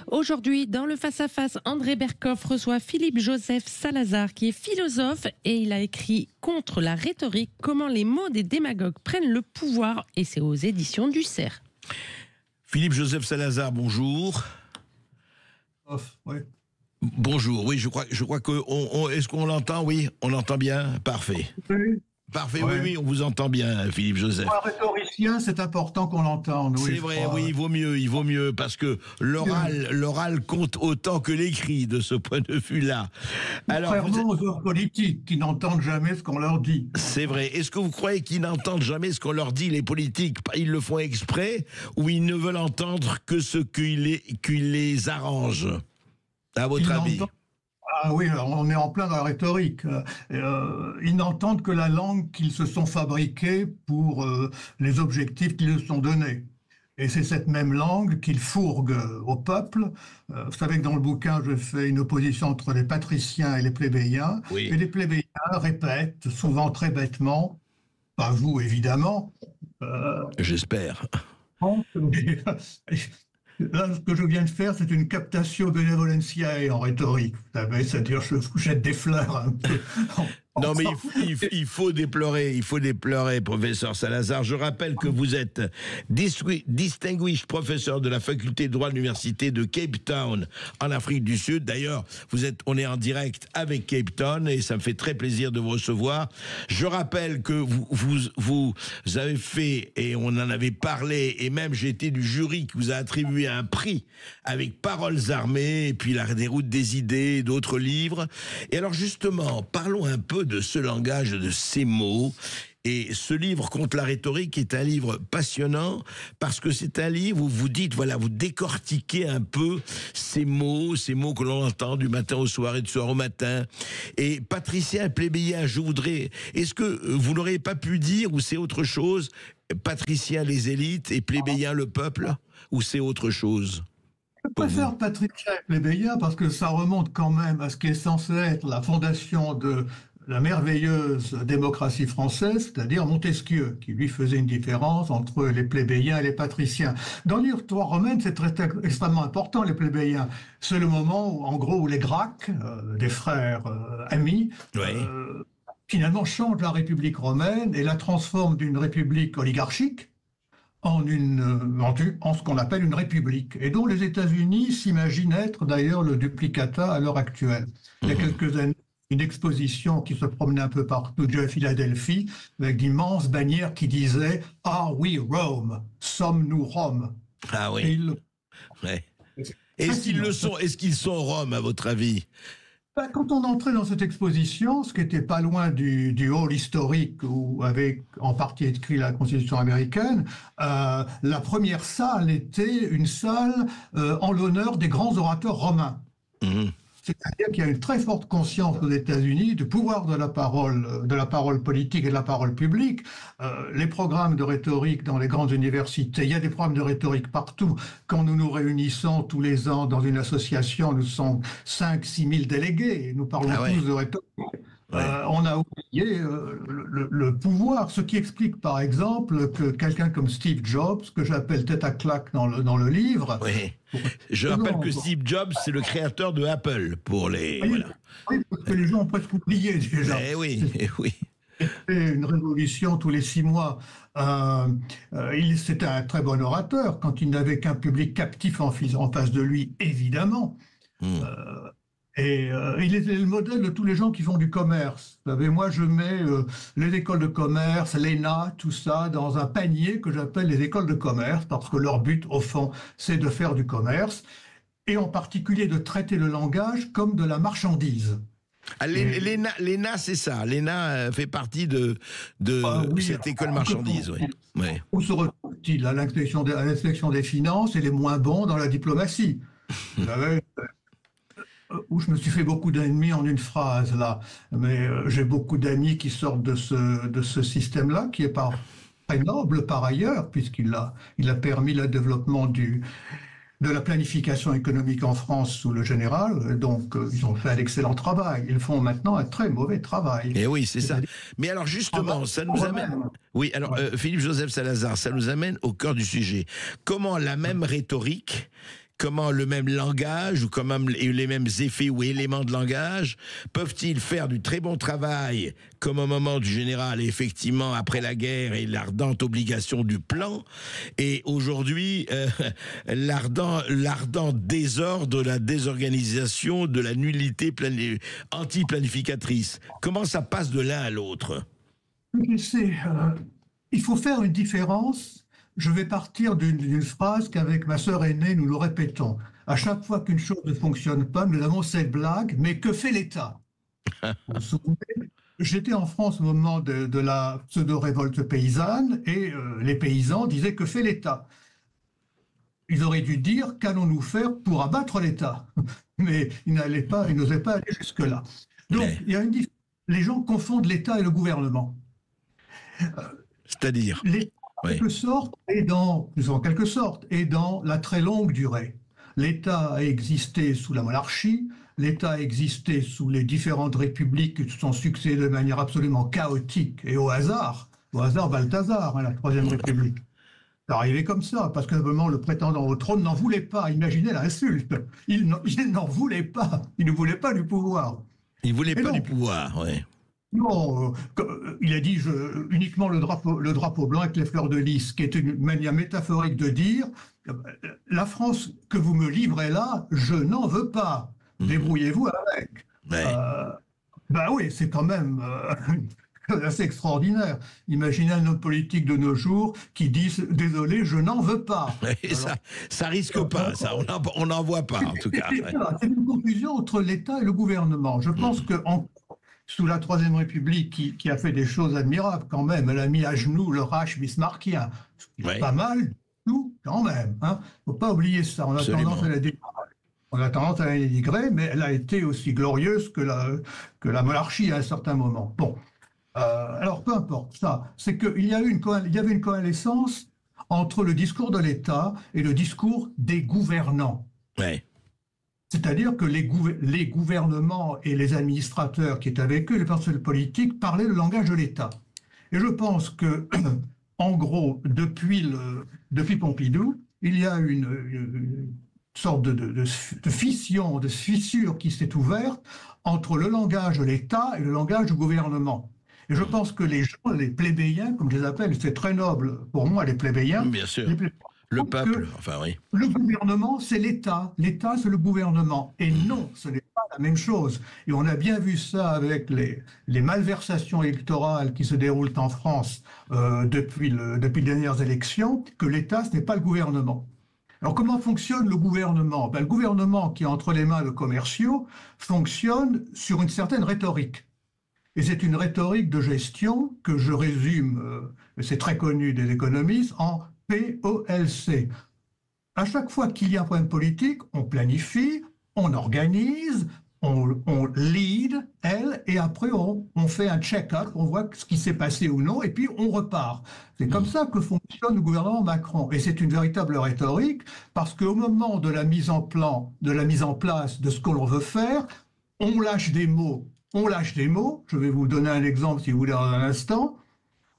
Aujourd'hui, dans le face-à-face, André Berkoff reçoit Philippe-Joseph Salazar, qui est philosophe, et il a écrit Contre la rhétorique, comment les mots des démagogues prennent le pouvoir, et c'est aux éditions du Cerf. Philippe-Joseph Salazar, bonjour. Oui. Bonjour, oui, je crois que est-ce qu'on l'entend? Oui, on l'entend bien, parfait. Oui. Parfait, Ouais. oui, on vous entend bien, Philippe-Joseph. Pour un rhétoricien, c'est important qu'on l'entende. Oui, C'est vrai, oui, il vaut mieux, parce que l'oral compte autant que l'écrit de ce point de vue-là. Alors, contrairement aux hommes politiques qui n'entendent jamais ce qu'on leur dit. c'est vrai. Est-ce que vous croyez qu'ils n'entendent jamais ce qu'on leur dit, les politiques? Ils le font exprès, ou ils ne veulent entendre que ce qui les arrange, à votre avis? Ah oui, alors on est en plein dans la rhétorique. Ils n'entendent que la langue qu'ils se sont fabriquée pour les objectifs qui leur sont donnés. Et c'est cette même langue qu'ils fourguent au peuple. Vous savez que dans le bouquin, je fais une opposition entre les patriciens et les plébéiens. Oui. Et les plébéiens répètent, souvent très bêtement, pas vous évidemment, J'espère. Là, ce que je viens de faire, c'est une captatio benevolentiae en rhétorique. Vous savez, c'est-à-dire je vous jette des fleurs un peu. Non, mais il faut déplorer, professeur Salazar. Je rappelle que vous êtes distinguished professeur de la faculté de droit de l'université de Cape Town en Afrique du Sud. D'ailleurs, on est en direct avec Cape Town et ça me fait très plaisir de vous recevoir. Je rappelle que vous avez fait, et on en avait parlé, et même j'ai été du jury qui vous a attribué un prix avec Paroles armées, et puis La déroute des idées, d'autres livres. Et alors justement, parlons un peu de ce langage, de ces mots. Et ce livre Contre la rhétorique est un livre passionnant parce que c'est un livre où vous dites, voilà, vous décortiquez un peu ces mots que l'on entend du matin au soir et du soir au matin. Et patricien et plébéien, est-ce que vous n'auriez pas pu dire, ou c'est autre chose, patricien les élites et plébéien le peuple, ou c'est autre chose? Je préfère patricien et plébéien parce que ça remonte quand même à ce qui est censé être la fondation de la merveilleuse démocratie française, c'est-à-dire Montesquieu, qui lui faisait une différence entre les plébéiens et les patriciens. Dans l'histoire romaine, c'est extrêmement important, les plébéiens. C'est le moment où, en gros, où les Gracques, des frères amis, finalement changent la République romaine et la transforment d'une république oligarchique en ce qu'on appelle une république, et dont les États-Unis s'imaginent être d'ailleurs le duplicata à l'heure actuelle. Il y a quelques années, une exposition qui se promenait un peu partout de Philadelphie, avec d'immenses bannières qui disaient « Are we Rome? Sommes-nous Rome ?» Ah oui. Est-ce qu'ils sont Rome, à votre avis? Quand on entrait dans cette exposition, ce qui n'était pas loin du hall historique où avait en partie écrit la Constitution américaine, la première salle était une salle en l'honneur des grands orateurs romains. C'est-à-dire qu'il y a une très forte conscience aux États-Unis du pouvoir de la parole politique et de la parole publique. Les programmes de rhétorique dans les grandes universités, il y a des programmes de rhétorique partout. Quand nous nous réunissons tous les ans dans une association, nous sommes 5-6 000 délégués, nous parlons tous de rhétorique. On a oublié le pouvoir, ce qui explique par exemple que quelqu'un comme Steve Jobs, que j'appelle tête à claque dans le livre... Oui. Je rappelle que Steve Jobs, c'est le créateur de Apple, pour les... Oui, parce que les gens ont presque oublié déjà. Oui. C'était une révolution tous les 6 mois. C'était un très bon orateur quand il n'avait qu'un public captif en face de lui, évidemment. Il était le modèle de tous les gens qui font du commerce. Vous savez, moi, je mets les écoles de commerce, l'ENA, tout ça, dans un panier que j'appelle les écoles de commerce, parce que leur but, au fond, c'est de faire du commerce, et en particulier de traiter le langage comme de la marchandise. L'ENA, c'est ça. L'ENA fait partie de cette école marchandise. Où se retrouve-t-il? À l'inspection des finances et les moins bons dans la diplomatie. Vous savez, où je me suis fait beaucoup d'ennemis en une phrase, là. Mais j'ai beaucoup d'amis qui sortent de ce système-là, qui est très noble par ailleurs, puisqu'il a permis le développement de la planification économique en France sous le général. Donc, ils ont fait un excellent travail. Ils font maintenant un très mauvais travail. Et oui, c'est ça. Mais alors, justement, ça nous amène... Oui, alors, Philippe-Joseph Salazar, ça nous amène au cœur du sujet. Comment la même rhétorique comment le même langage ou comment les mêmes effets ou éléments de langage peuvent-ils faire du très bon travail comme au moment du général et effectivement après la guerre et l'ardente obligation du plan et aujourd'hui l'ardent désordre, la désorganisation, de la nullité anti-planificatrice. Comment ça passe de l'un à l'autre? Il faut faire une différence. Je vais partir d'une phrase qu'avec ma sœur aînée, nous le répétons. À chaque fois qu'une chose ne fonctionne pas, nous avons cette blague, mais que fait l'État? Vous vous souvenez? J'étais en France au moment de la pseudo-révolte paysanne et les paysans disaient que fait l'État? Ils auraient dû dire qu'allons-nous faire pour abattre l'État? Mais ils n'osaient pas aller jusque-là. Donc, il y a les gens confondent l'État et le gouvernement. C'est-à-dire L'État, en quelque sorte, est dans la très longue durée. L'État a existé sous la monarchie, l'État a existé sous les différentes républiques qui se sont succédées de manière absolument chaotique et au hasard Balthazar, la Troisième République. C'est arrivé comme ça, parce que simplement le prétendant au trône n'en voulait pas. Imaginez l'insulte. Il n'en voulait pas. Il ne voulait pas du pouvoir. Il ne voulait pas du pouvoir, oui. Non, il a dit uniquement le drapeau blanc avec les fleurs de lys, qui est une manière métaphorique de dire la France que vous me livrez là, je n'en veux pas. Débrouillez-vous avec. Ouais. Ben oui, c'est quand même assez extraordinaire. Imaginez un homme politique de nos jours qui dit « Désolé, je n'en veux pas ». Ça risque pas, ça, on n'en voit pas en tout cas. C'est une confusion entre l'État et le gouvernement. Je pense que sous la Troisième République, qui a fait des choses admirables quand même, elle a mis à genoux le Reich bismarckien, ce qui est pas mal, tout quand même. Il ne faut pas oublier ça. On a tendance à la dénigrer, mais elle a été aussi glorieuse que la monarchie à un certain moment. Bon. Alors, peu importe ça, c'est qu'il y avait une coalescence entre le discours de l'État et le discours des gouvernants. Ouais. C'est-à-dire que les gouvernements et les administrateurs qui étaient avec eux, les personnels politiques, parlaient le langage de l'État. Et je pense que, en gros, depuis Pompidou, il y a une sorte de fission, de fissure qui s'est ouverte entre le langage de l'État et le langage du gouvernement. Et je pense que les gens, les plébéiens, comme je les appelle, c'est très noble pour moi, les plébéiens. Bien sûr. Le peuple, enfin oui. Le gouvernement, c'est l'État. L'État, c'est le gouvernement. Et non, ce n'est pas la même chose. Et on a bien vu ça avec les malversations électorales qui se déroulent en France depuis les dernières élections, que l'État, ce n'est pas le gouvernement. Alors comment fonctionne le gouvernement? Le gouvernement qui est entre les mains de commerciaux fonctionne sur une certaine rhétorique. Et c'est une rhétorique de gestion que je résume, c'est très connu des économistes, en POLC. À chaque fois qu'il y a un problème politique, on planifie, on organise, on lead, et après on fait un check-up, on voit ce qui s'est passé ou non, et puis on repart. C'est comme ça que fonctionne le gouvernement Macron. Et c'est une véritable rhétorique, parce qu'au moment de la mise en place de ce que l'on veut faire, on lâche des mots. Je vais vous donner un exemple si vous voulez dans un instant.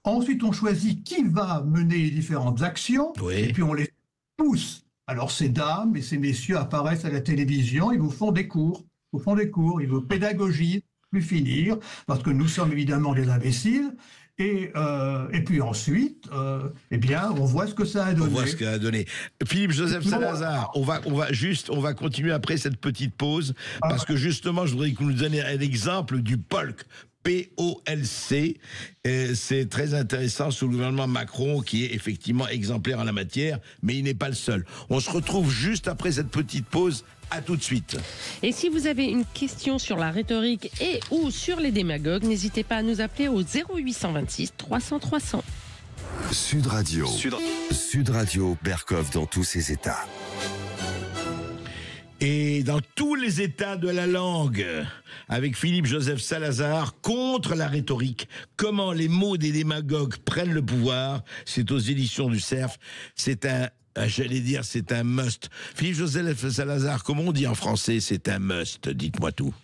Ensuite, on choisit qui va mener les différentes actions, et puis on les pousse. Alors ces dames et ces messieurs apparaissent à la télévision, ils vous font des cours, ils vous pédagogisent, plus finir, parce que nous sommes évidemment des imbéciles. Et puis ensuite, eh bien, on voit ce que ça a donné. On voit ce que ça a donné. Philippe Joseph Salazar, on va continuer après cette petite pause, parce que justement, je voudrais que vous nous donniez un exemple du POLC. POLC, c'est très intéressant sous le gouvernement Macron qui est effectivement exemplaire en la matière, mais il n'est pas le seul. On se retrouve juste après cette petite pause. À tout de suite. Et si vous avez une question sur la rhétorique et ou sur les démagogues, n'hésitez pas à nous appeler au 0826 300 300. Sud Radio, Berkov dans tous ses états. Et dans tous les états de la langue, avec Philippe Joseph Salazar, contre la rhétorique, comment les mots des démagogues prennent le pouvoir, c'est aux éditions du Cerf, c'est un must. Philippe Joseph Salazar, comment on dit en français, c'est un must, dites-moi tout.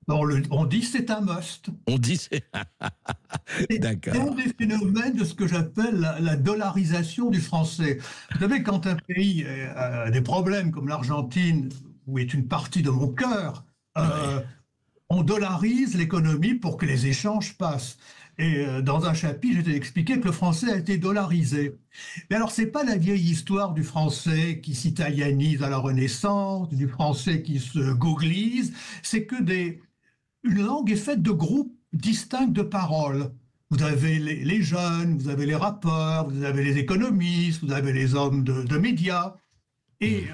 On dit c'est un must. On dit c'est... D'accord. C'est un des phénomènes de ce que j'appelle la dollarisation du français. Vous savez, quand un pays a des problèmes comme l'Argentine, où est une partie de mon cœur, on dollarise l'économie pour que les échanges passent. Et dans un chapitre, j'ai expliqué que le français a été dollarisé. Mais alors, c'est pas la vieille histoire du français qui s'italianise à la Renaissance, du français qui se googlise, c'est que une langue est faite de groupes distincts de paroles. Vous avez les jeunes, vous avez les rappeurs, vous avez les économistes, vous avez les hommes de médias. Et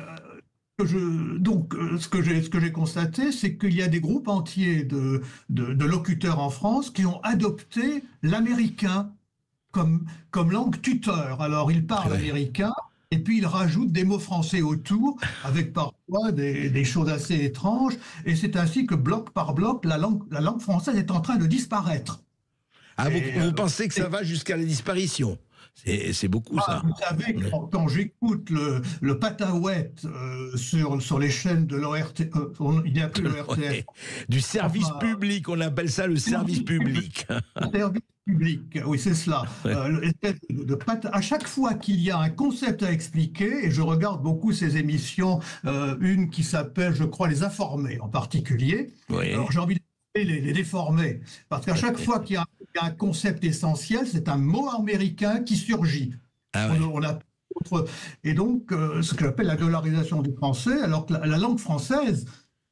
ce que j'ai constaté, c'est qu'il y a des groupes entiers de locuteurs en France qui ont adopté l'américain comme langue tuteur. Alors, ils parlent américain, et puis ils rajoutent des mots français autour, avec parfois des choses assez étranges. Et c'est ainsi que, bloc par bloc, la langue française est en train de disparaître. Ah, vous pensez que ça va jusqu'à la disparition? C'est beaucoup, ça. Vous savez, quand j'écoute le Pataouette sur les chaînes de l'ORT, il n'y a plus l'ORTF. Du service public, on appelle ça le service public. Le service public, oui, c'est cela. À chaque fois qu'il y a un concept à expliquer, et je regarde beaucoup ces émissions, une qui s'appelle, je crois, Les Informés en particulier. Oui. Alors j'ai envie de les déformer, parce qu'à chaque fois qu'il y a un concept essentiel, c'est un mot américain qui surgit. Ah ouais. Et donc, ce que j'appelle la dollarisation du français, alors que la langue française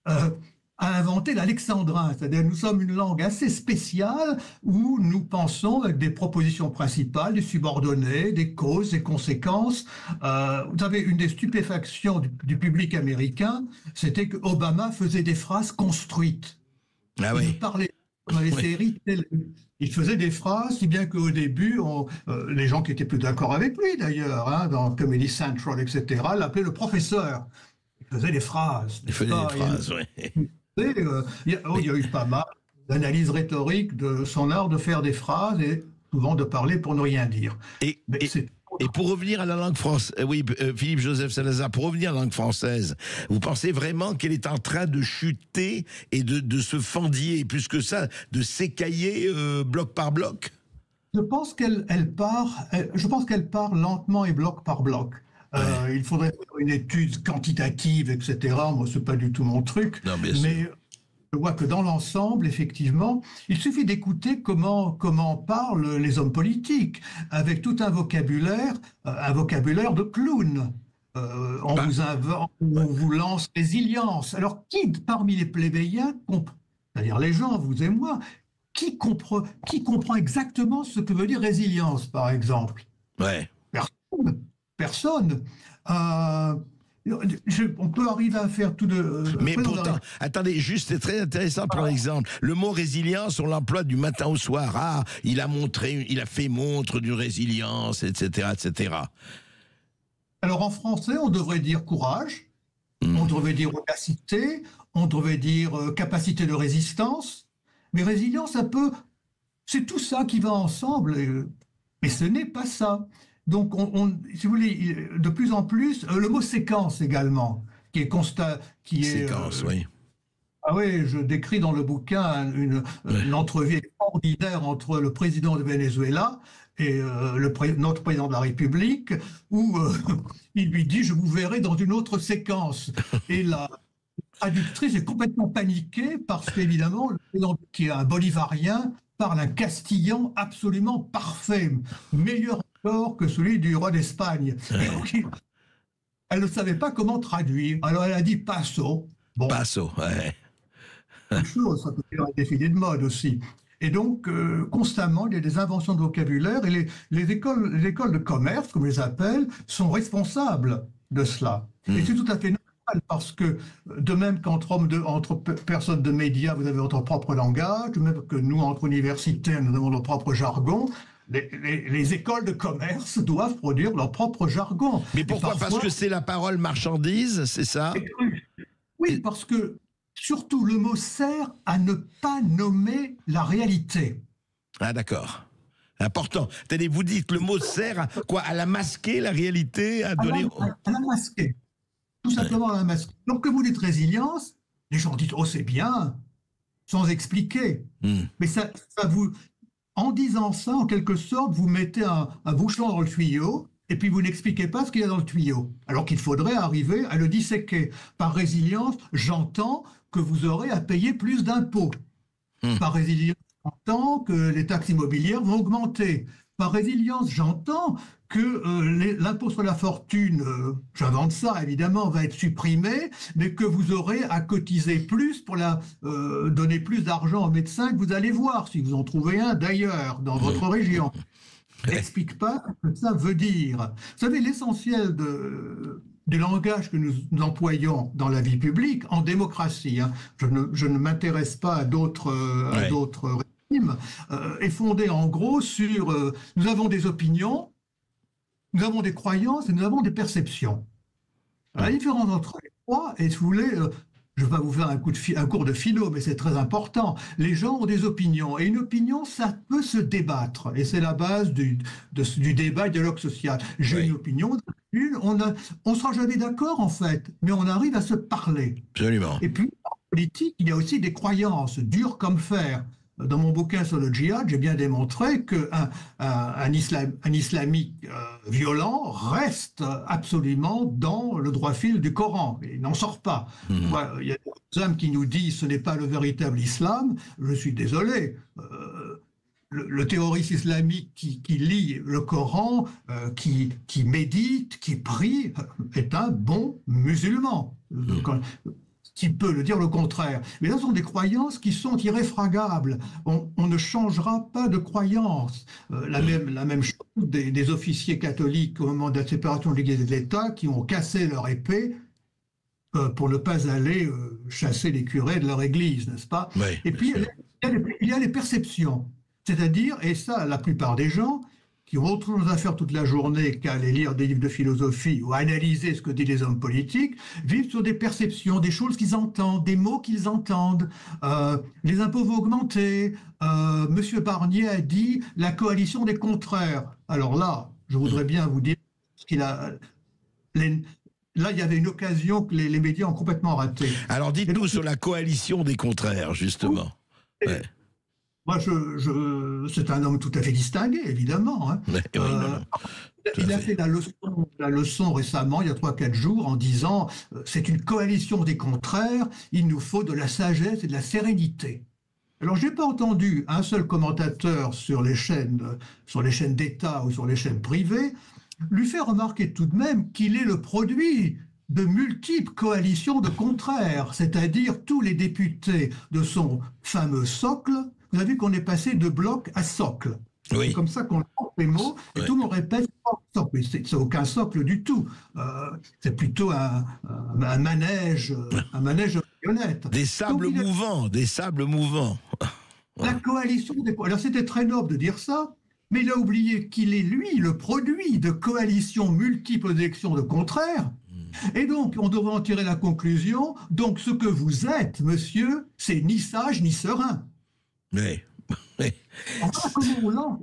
a inventé l'alexandrin, c'est-à-dire nous sommes une langue assez spéciale où nous pensons avec des propositions principales, des subordonnés, des causes, des conséquences. Vous savez, une des stupéfactions du public américain, c'était que Obama faisait des phrases construites. Ah oui. Il parlait dans les séries télé. Il faisait des phrases, si bien qu'au début, les gens qui étaient plus d'accord avec lui d'ailleurs, dans Comedy Central, etc., l'appelaient le professeur. Il faisait des phrases. Il faisait des phrases, oui. Il y a eu pas mal d'analyses rhétoriques de son art de faire des phrases et souvent de parler pour ne rien dire. Et pour revenir à la langue française, Philippe Joseph Salazar, pour revenir à la langue française, vous pensez vraiment qu'elle est en train de chuter et de se fendiller, et plus que ça, de s'écailler bloc par bloc? Je pense qu'elle part lentement et bloc par bloc. Il faudrait faire une étude quantitative, etc. Moi, c'est pas du tout mon truc. Non, bien sûr. Mais je vois que dans l'ensemble, effectivement, il suffit d'écouter comment parlent les hommes politiques, avec tout un vocabulaire de clown. On vous lance résilience. Alors, qui parmi les plébéiens, c'est-à-dire les gens, vous et moi, qui comprend exactement ce que veut dire résilience, par exemple? Ouais. Personne. On peut arriver à faire tout de... Mais pourtant, attendez, juste, c'est très intéressant pour l'exemple. Le mot résilience, on l'emploie du matin au soir. Ah, il a fait montre d'une résilience, etc., etc. Alors en français, on devrait dire courage, on devrait dire audacité, on devrait dire capacité de résistance. Mais résilience, c'est tout ça qui va ensemble. Mais ce n'est pas ça. Donc, si vous voulez, de plus en plus, le mot séquence également, qui est séquence, oui. Ah oui, je décris dans le bouquin une entrevue extraordinaire entre le président de Venezuela et notre président de la République, où il lui dit « je vous verrai dans une autre séquence ». Et la traductrice est complètement paniquée parce qu'évidemment, le président, qui est un bolivarien, parle un castillan absolument parfait, meilleur que celui du roi d'Espagne. Elle ne savait pas comment traduire. Alors elle a dit paso. Bon, paso, ouais. Une chose, ça peut être un défilé de mode aussi. Et donc, constamment, il y a des inventions de vocabulaire et les écoles de commerce, comme je les appelle, sont responsables de cela. Et c'est tout à fait normal parce que, de même qu'entre personnes de médias, vous avez votre propre langage, de même que nous, entre universitaires, nous avons notre propre jargon. Les écoles de commerce doivent produire leur propre jargon. Mais pourquoi? Parce que c'est la parole marchandise, c'est ça? Oui, parce que surtout le mot sert à ne pas nommer la réalité. Ah d'accord. Important. C'est-à-dire, vous dites que le mot sert à quoi? À la masquer, la réalité, à donner... À la masquer. Tout simplement à la masquer. Donc que vous dites résilience, les gens disent « oh c'est bien ». sans expliquer. Mais ça vous, en disant ça, en quelque sorte, vous mettez un bouchon dans le tuyau et puis vous n'expliquez pas ce qu'il y a dans le tuyau. Alors qu'il faudrait arriver à le disséquer. Par résilience, j'entends que vous aurez à payer plus d'impôts. Par résilience, j'entends que les taxes immobilières vont augmenter. Par résilience, j'entends que l'impôt sur la fortune, j'invente ça évidemment, va être supprimé, mais que vous aurez à cotiser plus pour donner plus d'argent aux médecins que vous allez voir, si vous en trouvez un d'ailleurs, dans votre région. N'explique pas ce que ça veut dire. Vous savez, l'essentiel du langage que nous employons dans la vie publique, en démocratie, hein, je ne m'intéresse pas à d'autres régimes, est fondé en gros sur nous avons des opinions, nous avons des croyances et nous avons des perceptions. La différence entre les trois, et si vous voulez, je ne vais pas vous faire un cours de philo, mais c'est très important. Les gens ont des opinions, et une opinion, ça peut se débattre, et c'est la base du débat, du dialogue social. J'ai une opinion, on ne sera jamais d'accord en fait, mais on arrive à se parler. Absolument. Et puis, en politique, il y a aussi des croyances, dures comme fer. Dans mon bouquin sur le djihad, j'ai bien démontré qu'un islamique violent reste absolument dans le droit fil du Coran. Il n'en sort pas. Voilà, il y a des hommes qui nous disent ce n'est pas le véritable islam. Je suis désolé. Le terroriste islamique qui lit le Coran, qui médite, qui prie, est un bon musulman. Qui peut le dire le contraire. Mais là, ce sont des croyances qui sont irréfragables. On ne changera pas de croyance. La même chose des officiers catholiques au moment de la séparation de l'Église et de l'État qui ont cassé leur épée pour ne pas aller chasser les curés de leur église, n'est-ce pas? Oui, et puis, il y a les perceptions. C'est-à-dire, et ça, la plupart des gens qui ont autre chose à faire toute la journée qu'à aller lire des livres de philosophie ou analyser ce que disent les hommes politiques, vivent sur des perceptions, des choses qu'ils entendent, des mots qu'ils entendent. Les impôts vont augmenter. Monsieur Barnier a dit la coalition des contraires. Alors là, je voudrais bien vous dire là, il y avait une occasion que les médias ont complètement ratée. Alors dites-nous sur la coalition des contraires, justement. Ouais. Moi, c'est un homme tout à fait distingué, évidemment. Hein. Il a fait la leçon récemment, il y a 3-4 jours, en disant c'est une coalition des contraires, il nous faut de la sagesse et de la sérénité. Alors, je n'ai pas entendu un seul commentateur sur les chaînes d'État ou sur les chaînes privées lui faire remarquer tout de même qu'il est le produit de multiples coalitions de contraires, c'est-à-dire tous les députés de son fameux socle. Vous avez vu qu'on est passé de bloc à socle. Oui. C'est comme ça qu'on entend les mots, et tout le monde répète socle. Mais c'est aucun socle du tout. C'est plutôt un manège de marionnettes. Des sables mouvants. La coalition des... Alors c'était très noble de dire ça, mais il a oublié qu'il est, lui, le produit de coalitions multiples aux élections de contraires. Et donc, on devrait en tirer la conclusion, donc ce que vous êtes, monsieur, c'est ni sage ni serein. Oui.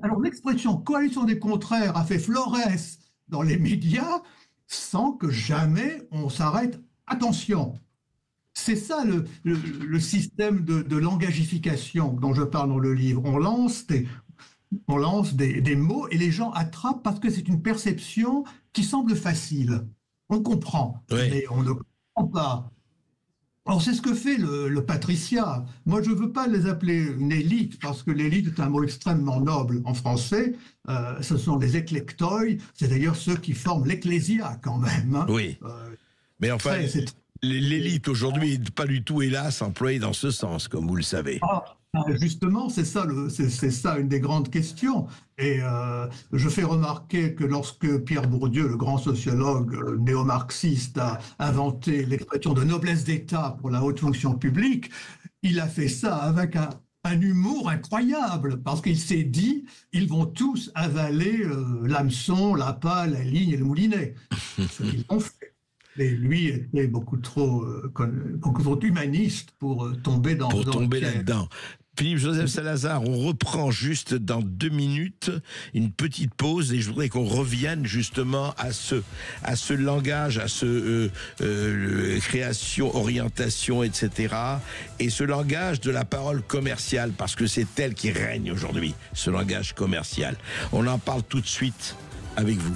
Alors, l'expression coalition des contraires a fait florès dans les médias sans que jamais on s'arrête. Attention, c'est ça le système de langagification dont je parle dans le livre. On lance des mots et les gens attrapent parce que c'est une perception qui semble facile. On comprend, mais on ne comprend pas. Alors, c'est ce que fait le patriciat. Moi, je ne veux pas les appeler une élite, parce que l'élite est un mot extrêmement noble en français. Ce sont des éclectoi, c'est d'ailleurs ceux qui forment l'ecclésia, quand même. Hein. Oui. Mais enfin, l'élite aujourd'hui n'est pas du tout, hélas, employée dans ce sens, comme vous le savez. Justement, c'est ça une des grandes questions. Et je fais remarquer que lorsque Pierre Bourdieu, le grand sociologue néo-marxiste, a inventé l'expression de noblesse d'État pour la haute fonction publique, il a fait ça avec un humour incroyable, parce qu'il s'est dit, ils vont tous avaler l'hameçon, la pale, la ligne et le moulinet. Ce qu'ils ont fait. Et lui était beaucoup trop humaniste pour tomber dans là-dedans. Philippe-Joseph Salazar, on reprend juste dans 2 minutes, une petite pause, et je voudrais qu'on revienne justement à ce langage, à ce création, orientation, etc. Et ce langage de la parole commerciale, parce que c'est elle qui règne aujourd'hui, ce langage commercial. On en parle tout de suite avec vous.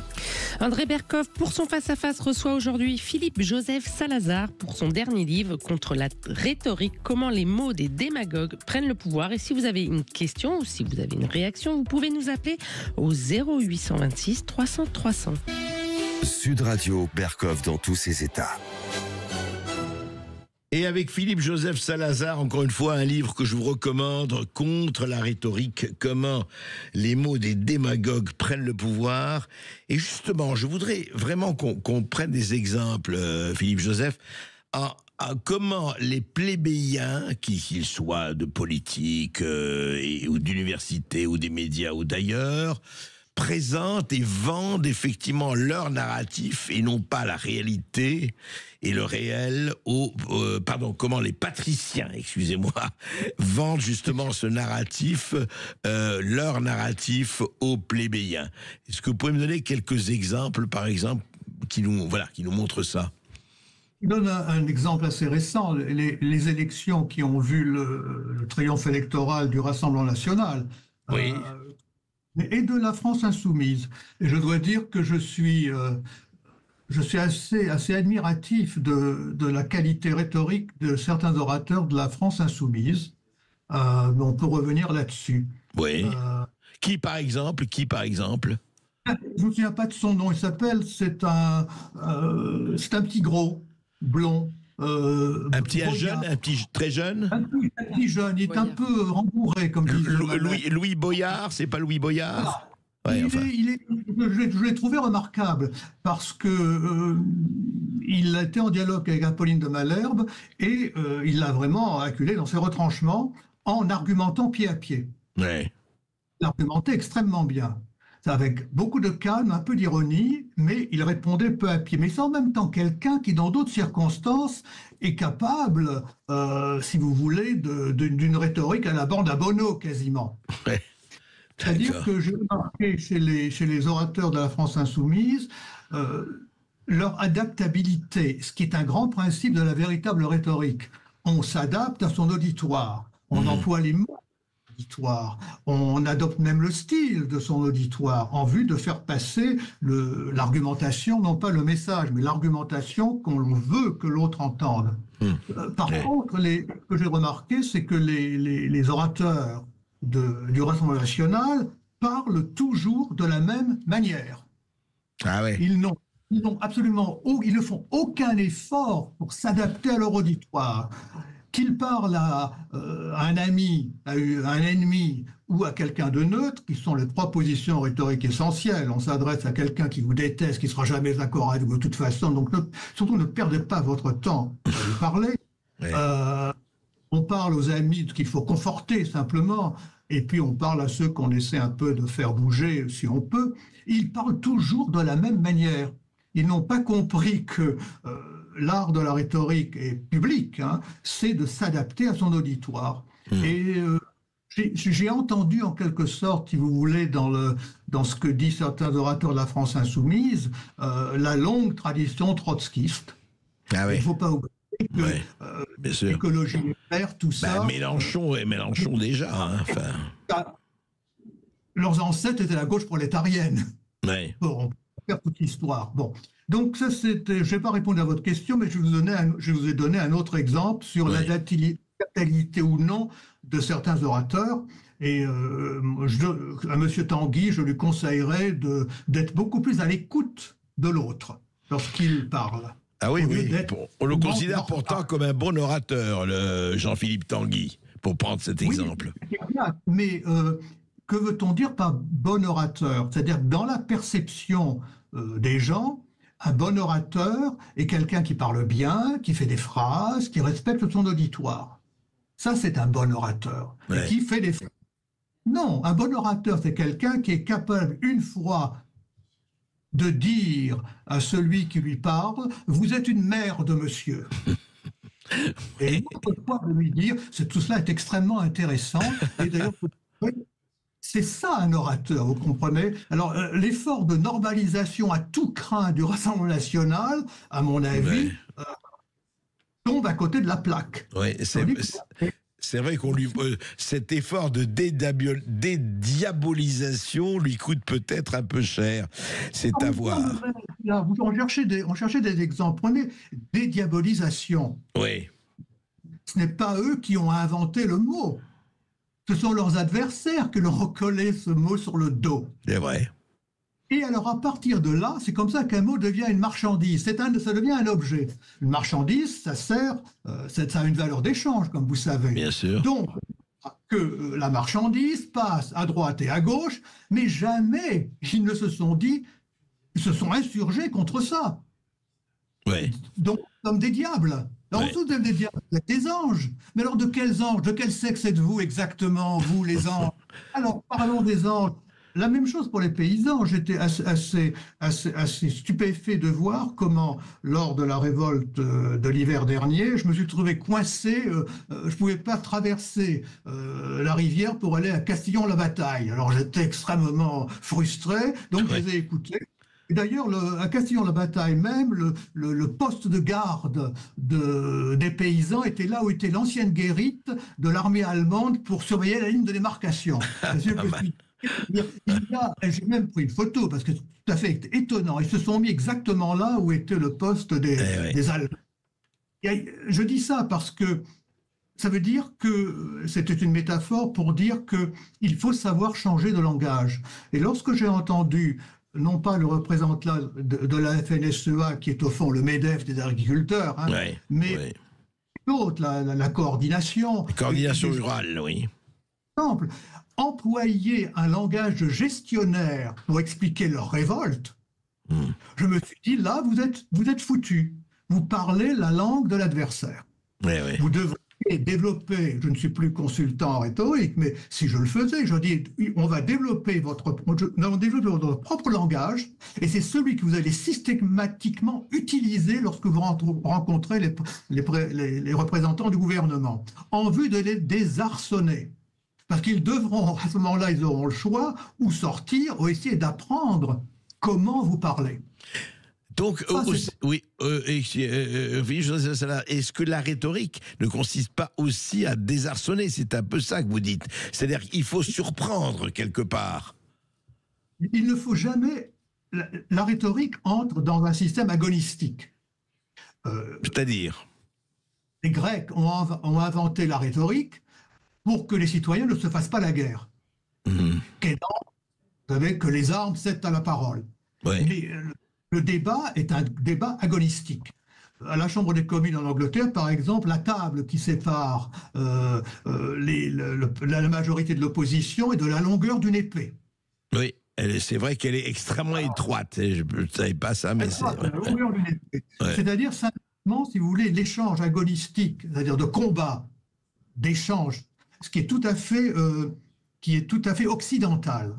André Berkoff, pour son face-à-face, reçoit aujourd'hui Philippe-Joseph Salazar pour son dernier livre, Contre la rhétorique, comment les mots des démagogues prennent le pouvoir. Et si vous avez une question ou si vous avez une réaction, vous pouvez nous appeler au 0826 300 300. Sud Radio, Berkoff dans tous ses états. Et avec Philippe-Joseph Salazar, encore une fois, un livre que je vous recommande, Contre la rhétorique, comment les mots des démagogues prennent le pouvoir. Et justement, je voudrais vraiment qu'on prenne des exemples, Philippe-Joseph, à comment les plébéiens, qu'ils soient de politique ou d'université ou des médias ou d'ailleurs, présentent et vendent effectivement leur narratif et non pas la réalité et le réel comment les patriciens, excusez-moi, vendent justement ce narratif, leur narratif aux plébéiens. Est-ce que vous pouvez me donner quelques exemples, par exemple, qui nous montrent ça? Je donne un exemple assez récent, les élections qui ont vu le triomphe électoral du Rassemblement national. Oui. Et de la France insoumise. Et je dois dire que je suis assez admiratif de la qualité rhétorique de certains orateurs de la France insoumise. On peut revenir là-dessus. Oui. Qui par exemple? Je ne me souviens pas de son nom. C'est un petit gros, blond. Un petit très jeune. Un petit jeune, il est un peu rembourré, comme disent Louis Boyard, c'est pas Louis Boyard? Ouais, je l'ai trouvé remarquable parce que il a été en dialogue avec Apolline de Malherbe et il l'a vraiment acculé dans ses retranchements en argumentant pied à pied. Ouais. Il argumentait extrêmement bien. Avec beaucoup de calme, un peu d'ironie, mais il répondait peu à pied. Mais c'est en même temps quelqu'un qui, dans d'autres circonstances, est capable, si vous voulez, d'une rhétorique à la bande à Bono, quasiment. Ouais. C'est-à-dire que j'ai remarqué chez les orateurs de la France insoumise leur adaptabilité, ce qui est un grand principe de la véritable rhétorique. On s'adapte à son auditoire, on emploie les mots. On adopte même le style de son auditoire en vue de faire passer l'argumentation, non pas le message, mais l'argumentation qu'on veut que l'autre entende. Par contre, ce que j'ai remarqué, c'est que les orateurs du Rassemblement national parlent toujours de la même manière. Ah ouais. Ils ne font aucun effort pour s'adapter à leur auditoire. Qu'ils parlent à un ami, à un ennemi ou à quelqu'un de neutre, qui sont les 3 positions rhétoriques essentielles. On s'adresse à quelqu'un qui vous déteste, qui ne sera jamais d'accord avec vous de toute façon. Donc, surtout, ne perdez pas votre temps à lui parler. Ouais. On parle aux amis qu'il faut conforter simplement. Et puis, on parle à ceux qu'on essaie un peu de faire bouger, si on peut. Ils parlent toujours de la même manière. Ils n'ont pas compris que l'art de la rhétorique est public, c'est de s'adapter à son auditoire. Et j'ai entendu en quelque sorte, si vous voulez, dans ce que disent certains orateurs de la France insoumise, la longue tradition trotskiste. Ah oui. Il ne faut pas oublier que l'écologie verte, tout ça... Mélenchon déjà. Leurs ancêtres étaient la gauche prolétarienne. Ouais. Bon, on peut faire toute l'histoire. Bon. Donc ça, je ne vais pas répondre à votre question, mais je vous ai donné un autre exemple sur l'adaptabilité ou non de certains orateurs. Et à M. Tanguy, je lui conseillerais d'être beaucoup plus à l'écoute de l'autre lorsqu'il parle. Ah oui. On le considère pourtant comme un bon orateur, le Jean-Philippe Tanguy, pour prendre cet exemple. Mais que veut-on dire par bon orateur? C'est-à-dire dans la perception des gens, un bon orateur est quelqu'un qui parle bien, qui fait des phrases, qui respecte son auditoire. Ça, c'est un bon orateur. Ouais. Et qui fait des phrases. Non, un bon orateur, c'est quelqu'un qui est capable, une fois, de dire à celui qui lui parle « Vous êtes une merde, monsieur ». Et une autre fois de lui dire, tout cela est extrêmement intéressant. Et d'ailleurs, c'est ça un orateur, vous comprenez? Alors, l'effort de normalisation à tout crin du Rassemblement national, à mon avis, tombe à côté de la plaque. Oui, c'est vrai qu'on lui cet effort de dédiabolisation lui coûte peut-être un peu cher. C'est à voir. Là, on cherchait des exemples. Prenez dédiabolisation. Oui. Ce n'est pas eux qui ont inventé le mot. Ce sont leurs adversaires qui leur ont collé ce mot sur le dos. C'est vrai. Et alors, à partir de là, c'est comme ça qu'un mot devient une marchandise. Ça devient un objet. Une marchandise, ça sert, ça a une valeur d'échange, comme vous savez. Bien sûr. Donc, que la marchandise passe à droite et à gauche, mais jamais ils ne se sont dit, ils se sont insurgés contre ça. Oui. Donc, comme des diables. Alors, tous des diables, vous êtes des anges. Mais alors, de quels anges? De quel sexe êtes-vous exactement, vous, les anges? Alors, parlons des anges. La même chose pour les paysans. J'étais assez stupéfait de voir comment, lors de la révolte de l'hiver dernier, je me suis trouvé coincé. Je ne pouvais pas traverser la rivière pour aller à Castillon-la-Bataille. Alors j'étais extrêmement frustré, donc je les ai écoutés. Et d'ailleurs, à Castillon-la-Bataille même, le poste de garde des paysans était là où était l'ancienne guérite de l'armée allemande pour surveiller la ligne de démarcation. J'ai même pris une photo parce que c'est tout à fait étonnant. Ils se sont mis exactement là où était le poste des Allemands. Je dis ça parce que ça veut dire que c'était une métaphore pour dire qu'il faut savoir changer de langage. Et lorsque j'ai entendu non pas le représentant de la FNSEA, qui est au fond le MEDEF des agriculteurs, mais l'autre, la coordination. La coordination rurale, oui. Exemple, employer un langage de gestionnaire pour expliquer leur révolte, je me suis dit, là, vous êtes foutus. Vous parlez la langue de l'adversaire. Vous devriez développer, je ne suis plus consultant en rhétorique, mais si je le faisais, je dis, on va développer votre propre langage, et c'est celui que vous allez systématiquement utiliser lorsque vous rencontrez les représentants du gouvernement, en vue de les désarçonner. Parce qu'ils devront, à ce moment-là, ils auront le choix, ou sortir, ou essayer d'apprendre comment vous parlez. Donc, est-ce que la rhétorique ne consiste pas aussi à désarçonner? C'est un peu ça que vous dites. C'est-à-dire qu'il faut surprendre quelque part. Il ne faut jamais... La rhétorique entre dans un système agonistique. C'est-à-dire? Les Grecs ont inventé la rhétorique pour que les citoyens ne se fassent pas la guerre. Qu'étant, vous savez, que les armes cèdent à la parole. Mais le débat est un débat agonistique. À la Chambre des communes en Angleterre, par exemple, la table qui sépare la majorité de l'opposition est de la longueur d'une épée. Oui, c'est vrai qu'elle est extrêmement étroite. Je ne savais pas ça, mais c'est... La longueur d'une épée. C'est-à-dire, simplement, si vous voulez, l'échange agonistique, c'est-à-dire de combat, d'échange, ce qui est tout à fait occidental.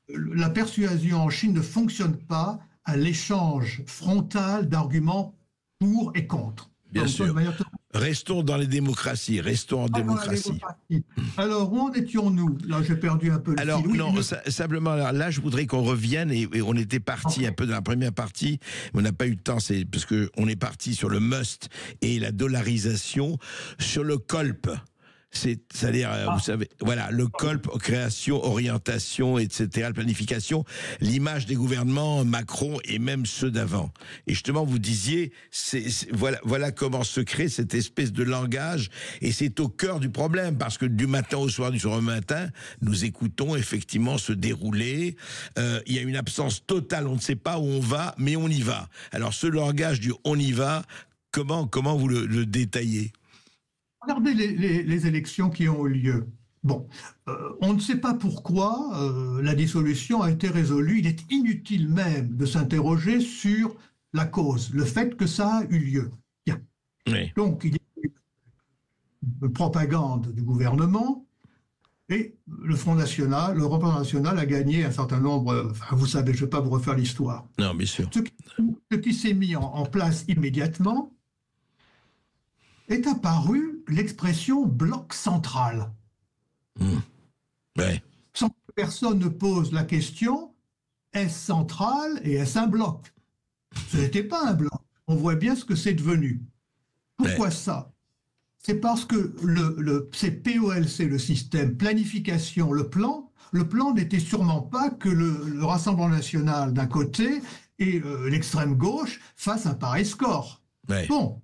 La persuasion en Chine ne fonctionne pas à l'échange frontal d'arguments pour et contre. Bien sûr. Restons dans les démocraties, restons en démocratie. Alors, où en étions-nous? Là, j'ai perdu un peu le fil. Alors, non, simplement, là, je voudrais qu'on revienne, et on était parti un peu dans la première partie, mais on n'a pas eu le temps, c'est parce qu'on est parti sur le must et la dollarisation, sur le colp. C'est-à-dire, vous savez, voilà, le colp, création, orientation, etc., la planification, l'image des gouvernements Macron et même ceux d'avant. Et justement, vous disiez, voilà comment se crée cette espèce de langage, et c'est au cœur du problème, parce que du matin au soir, du soir au matin, nous écoutons effectivement se dérouler. Il y a une absence totale, on ne sait pas où on va, mais on y va. Alors, ce langage du on y va, comment vous le détaillez? Regardez les élections qui ont eu lieu. Bon, on ne sait pas pourquoi la dissolution a été résolue. Il est inutile même de s'interroger sur la cause, le fait que ça a eu lieu. Bien. Oui. Donc, il y a eu une propagande du gouvernement et le Front National, le Rassemblement national a gagné un certain nombre... Enfin, vous savez, je ne vais pas vous refaire l'histoire. Non, bien sûr. Ce qui s'est mis en place immédiatement, est apparue l'expression bloc central. Ouais. Sans que personne ne pose la question, est-ce central et est-ce un bloc? Ce n'était pas un bloc. On voit bien ce que c'est devenu. Pourquoi ça? C'est parce que c'est POLC, le système planification, le plan n'était sûrement pas que le Rassemblement national d'un côté et l'extrême gauche fassent un pareil score. Ouais. Bon,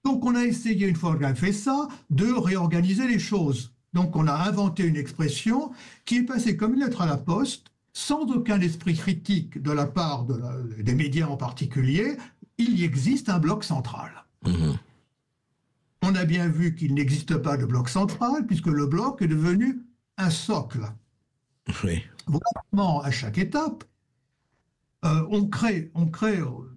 donc on a essayé, une fois qu'on a fait ça, de réorganiser les choses. Donc on a inventé une expression qui est passée comme une lettre à la poste, sans aucun esprit critique de la part des médias en particulier. Il y existe un bloc central. On a bien vu qu'il n'existe pas de bloc central, puisque le bloc est devenu un socle. Oui. Vraiment, à chaque étape, on crée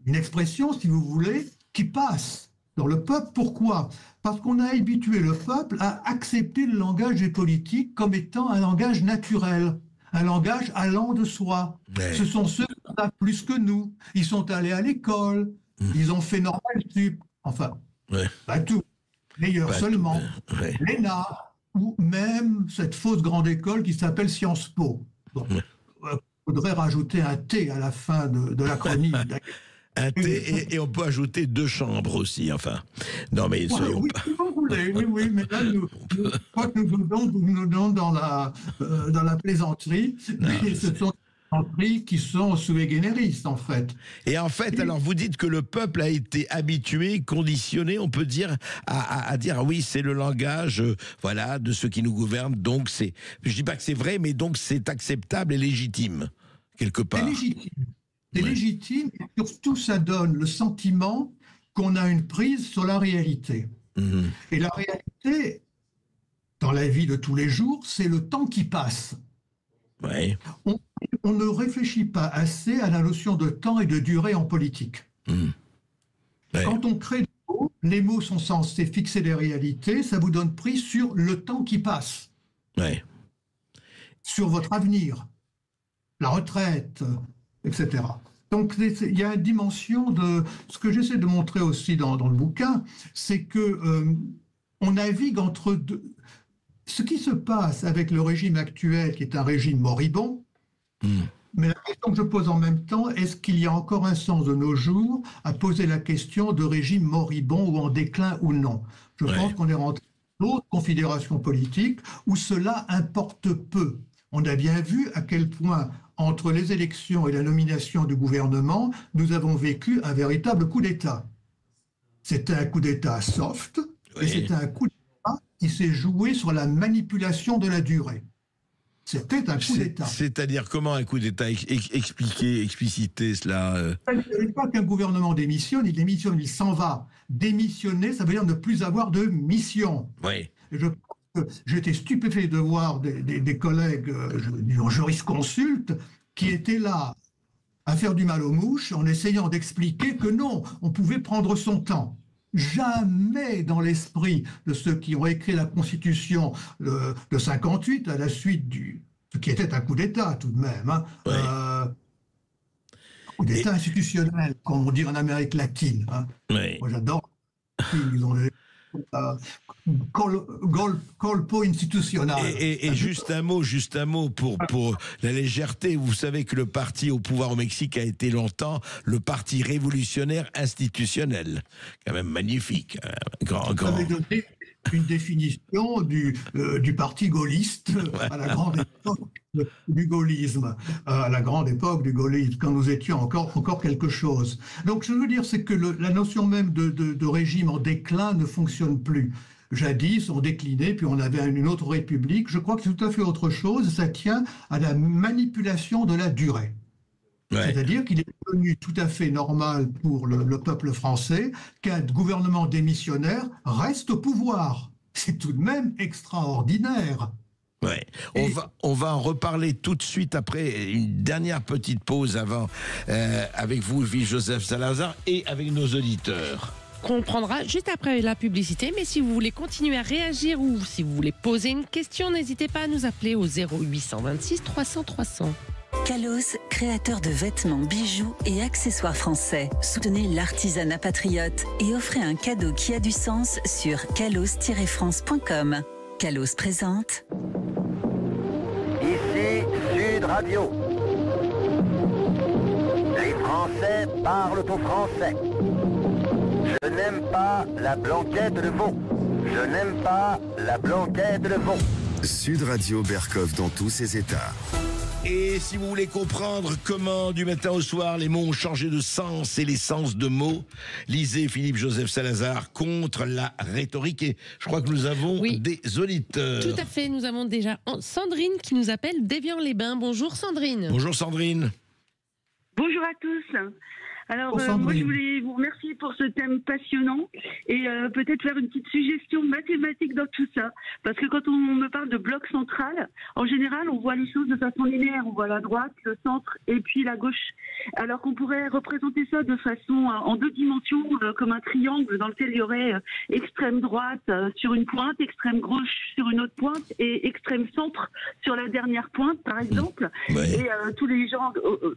une expression, si vous voulez, qui passe dans le peuple. Pourquoi? Parce qu'on a habitué le peuple à accepter le langage des politiques comme étant un langage naturel, un langage allant de soi. Ouais. Ce sont ceux qui savent plus que nous. Ils sont allés à l'école, ils ont fait normal sup, enfin, pas tout. Meilleur seulement, l'ENA, ou même cette fausse grande école qui s'appelle Sciences Po. Bon, faudrait rajouter un T à la fin de l'acronyme. Un T, et on peut ajouter 2 chambres aussi, enfin. Non, mais soyons oui, pas... si vous voulez, oui, mais là, je crois que nous donnons dans la plaisanterie, mais ce sont qui sont sui generis, en fait. Et en fait, alors vous dites que le peuple a été habitué, conditionné, on peut dire, à dire oui, c'est le langage, voilà, de ceux qui nous gouvernent. Donc c'est, je dis pas que c'est vrai, mais donc c'est acceptable et légitime quelque part. C'est légitime. C'est légitime. Et surtout, ça donne le sentiment qu'on a une prise sur la réalité. Et la réalité, dans la vie de tous les jours, c'est le temps qui passe. Ouais. On ne réfléchit pas assez à la notion de temps et de durée en politique. Ouais. Quand on crée des mots, les mots sont censés fixer des réalités, ça vous donne prise sur le temps qui passe, sur votre avenir, la retraite, etc. Donc il y a une dimension de... Ce que j'essaie de montrer aussi dans le bouquin, c'est que on navigue entre deux... Ce qui se passe avec le régime actuel, qui est un régime moribond, mais la question que je pose en même temps, est-ce qu'il y a encore un sens de nos jours à poser la question de régime moribond ou en déclin ou non? Je pense qu'on est rentré dans d'autres configurations politiques où cela importe peu. On a bien vu à quel point, entre les élections et la nomination du gouvernement, nous avons vécu un véritable coup d'État. C'était un coup d'État soft, et c'était un coup d'État qui s'est joué sur la manipulation de la durée. C'était un coup d'État. C'est-à-dire comment un coup d'État? Expliciter cela Ça ne veut pas qu'un gouvernement démissionne, il s'en va. Démissionner, ça veut dire ne plus avoir de mission. Oui. J'étais stupéfait de voir des collègues jurisconsultes qui étaient là à faire du mal aux mouches en essayant d'expliquer que non, on pouvait prendre son temps. Jamais dans l'esprit de ceux qui ont écrit la Constitution de 58 à la suite ce qui était un coup d'État tout de même, coup d'État institutionnel, comme on dit en Amérique latine. Moi j'adore. Ils ont colpo institutionnel. Et juste un mot pour la légèreté. Vous savez que le parti au pouvoir au Mexique a été longtemps le parti révolutionnaire institutionnel. Quand même magnifique. Grand. Vous avez donné une définition du parti gaulliste à la grande époque du gaullisme, à la grande époque du gaullisme, quand nous étions encore quelque chose. Donc je veux dire, c'est que la notion même de régime en déclin ne fonctionne plus. Jadis, on déclinait, puis on avait une autre république. Je crois que c'est tout à fait autre chose. Ça tient à la manipulation de la durée. C'est-à-dire qu'il est devenu tout à fait normal pour le peuple français qu'un gouvernement démissionnaire reste au pouvoir. C'est tout de même extraordinaire. Ouais. On va en reparler tout de suite après une dernière petite pause avant avec vous, Joseph Salazar, et avec nos auditeurs. Qu'on prendra juste après la publicité, mais si vous voulez continuer à réagir ou si vous voulez poser une question, n'hésitez pas à nous appeler au 0826 300 300. Kalos, créateur de vêtements, bijoux et accessoires français. Soutenez l'artisanat patriote et offrez un cadeau qui a du sens sur kalos-france.com. Kalos présente. Ici Sud Radio. Les Français parlent au français. Je n'aime pas la blanquette de veau. Je n'aime pas la blanquette de veau. Sud Radio Berkov dans tous ses états. Et si vous voulez comprendre comment, du matin au soir, les mots ont changé de sens et les sens de mots, lisez Philippe Joseph Salazar contre la rhétorique. Et je crois que nous avons des auditeurs. Tout à fait, nous avons déjà Sandrine qui nous appelle d'Évian-les-Bains. Bonjour Sandrine. Bonjour Sandrine. Bonjour à tous. Alors, moi, je voulais vous remercier pour ce thème passionnant et peut-être faire une petite suggestion mathématique dans tout ça. Parce que quand on me parle de bloc central, en général, on voit les choses de façon linéaire. On voit la droite, le centre et puis la gauche. Alors qu'on pourrait représenter ça de façon en deux dimensions, comme un triangle dans lequel il y aurait extrême droite sur une pointe, extrême gauche sur une autre pointe et extrême centre sur la dernière pointe, par exemple. Ouais. Et tous les gens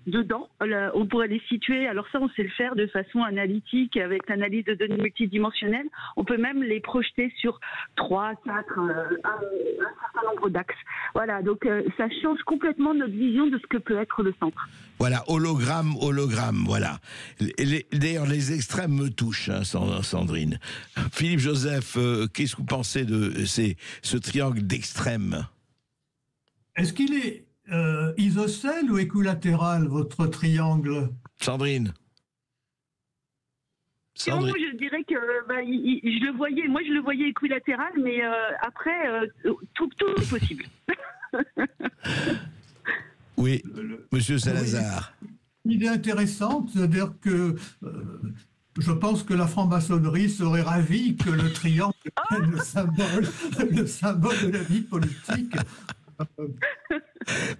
dedans, on pourrait les situer. Alors ça, on sait le faire de façon analytique avec l'analyse de données multidimensionnelles. On peut même les projeter sur 3, 4, un certain nombre d'axes. Voilà, donc ça change complètement notre vision de ce que peut être le centre. Voilà, hologramme, voilà. D'ailleurs, les extrêmes me touchent, hein, Sandrine. Philippe Joseph, qu'est-ce que vous pensez de ce triangle d'extrêmes? Est-ce qu'il est isocèle ou équilatéral, votre triangle? Sandrine. Moi, je dirais que je le voyais équilatéral, mais après, tout est possible. Oui, Monsieur Salazar. Une idée intéressante, c'est-à-dire que je pense que la franc-maçonnerie serait ravie que le triangle devienne le symbole de la vie politique.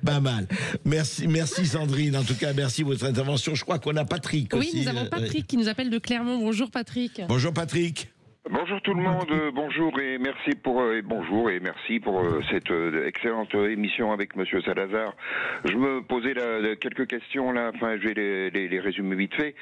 Pas mal. Merci Sandrine. En tout cas, merci de votre intervention. Je crois qu'on a Patrick aussi. Oui, nous avons Patrick qui nous appelle de Clermont. Bonjour Patrick. Bonjour Patrick. Bonjour tout le monde, bonjour et merci pour cette excellente émission avec Monsieur Salazar. Je me posais quelques questions là, enfin je vais les résumer vite fait.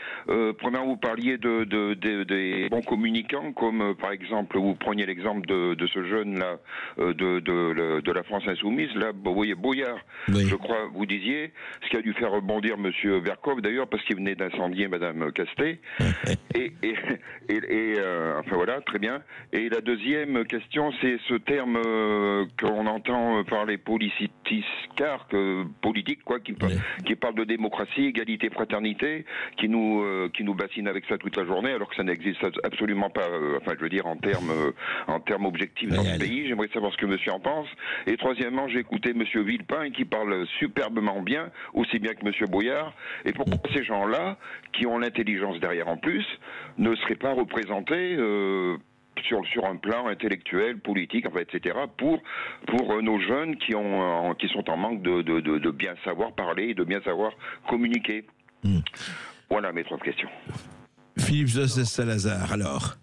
Premièrement, vous parliez des bons communicants, comme par exemple vous preniez l'exemple de ce jeune là de la France insoumise, là Boyard. Oui. Je crois vous disiez, ce qui a dû faire rebondir Monsieur Berkov d'ailleurs parce qu'il venait d'incendier Madame Castet. Enfin voilà. Très bien. Et la deuxième question, c'est ce terme qu'on entend par les politiques, quoi, qui parle de démocratie, égalité, fraternité, qui nous bassine avec ça toute la journée, alors que ça n'existe absolument pas. Enfin, je veux dire en termes objectifs dans ce pays. J'aimerais savoir ce que Monsieur en pense. Et troisièmement, j'ai écouté Monsieur Villepin qui parle superbement bien, aussi bien que Monsieur Boyard. Et pourquoi ces gens-là, qui ont l'intelligence derrière en plus, ne seraient pas représentés sur un plan intellectuel, politique, enfin, etc., pour nos jeunes qui sont en manque de bien savoir parler et de bien savoir communiquer. Voilà mes 3 questions. Philippe Joseph Salazar, alors.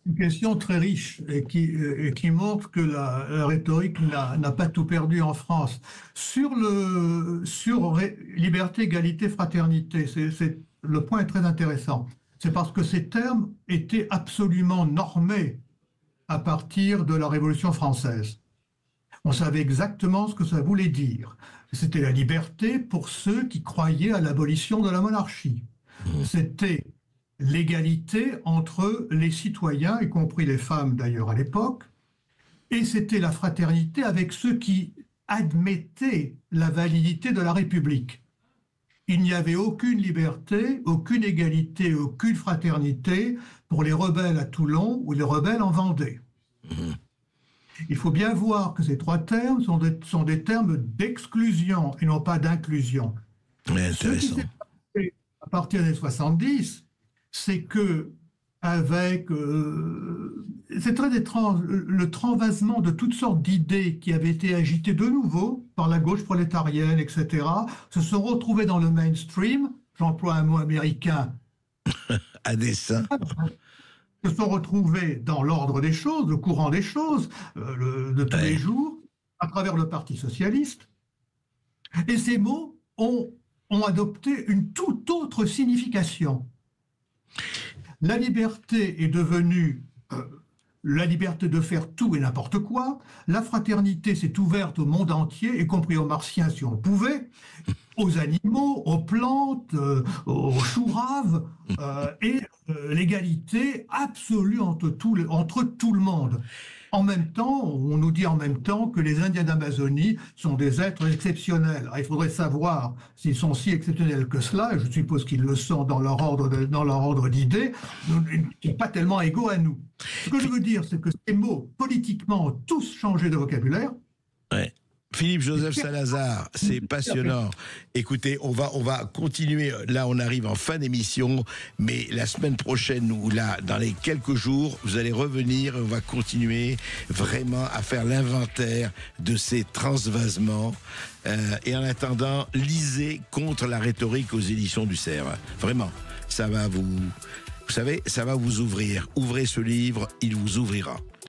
Une question très riche et qui montre que la rhétorique n'a pas tout perdu en France. Sur liberté, égalité, fraternité, le point est très intéressant. C'est parce que ces termes étaient absolument normés à partir de la Révolution française. On savait exactement ce que ça voulait dire. C'était la liberté pour ceux qui croyaient à l'abolition de la monarchie. C'était l'égalité entre les citoyens, y compris les femmes d'ailleurs à l'époque, et c'était la fraternité avec ceux qui admettaient la validité de la République. Il n'y avait aucune liberté, aucune égalité, aucune fraternité pour les rebelles à Toulon ou les rebelles en Vendée. Il faut bien voir que ces 3 termes sont des termes d'exclusion et non pas d'inclusion. Ce qui s'est passé à partir des 70, c'est que c'est très étrange, le transvasement de toutes sortes d'idées qui avaient été agitées de nouveau par la gauche prolétarienne, etc., se sont retrouvées dans le mainstream, j'emploie un mot américain, à dessein, se sont retrouvées dans l'ordre des choses, le courant des choses, de tous les jours, à travers le Parti socialiste. Et ces mots ont adopté une toute autre signification. La liberté est devenue la liberté de faire tout et n'importe quoi. La fraternité s'est ouverte au monde entier, y compris aux martiens si on le pouvait, aux animaux, aux plantes, aux choux-raves, et l'égalité absolue entre tout le monde. En même temps, on nous dit en même temps que les Indiens d'Amazonie sont des êtres exceptionnels. Alors, il faudrait savoir s'ils sont si exceptionnels que cela, et je suppose qu'ils le sont dans leur ordre d'idées, ils ne sont pas tellement égaux à nous. Ce que je veux dire, c'est que ces mots, politiquement, ont tous changé de vocabulaire. Ouais. Philippe Joseph Salazar, c'est passionnant. Écoutez, on va continuer. Là, on arrive en fin d'émission, mais la semaine prochaine ou là, dans les quelques jours, vous allez revenir. On va continuer vraiment à faire l'inventaire de ces transvasements. Et en attendant, lisez Contre la rhétorique aux éditions du Cerf. Vraiment, ça va vous savez, ça va vous ouvrir. Ouvrez ce livre, il vous ouvrira.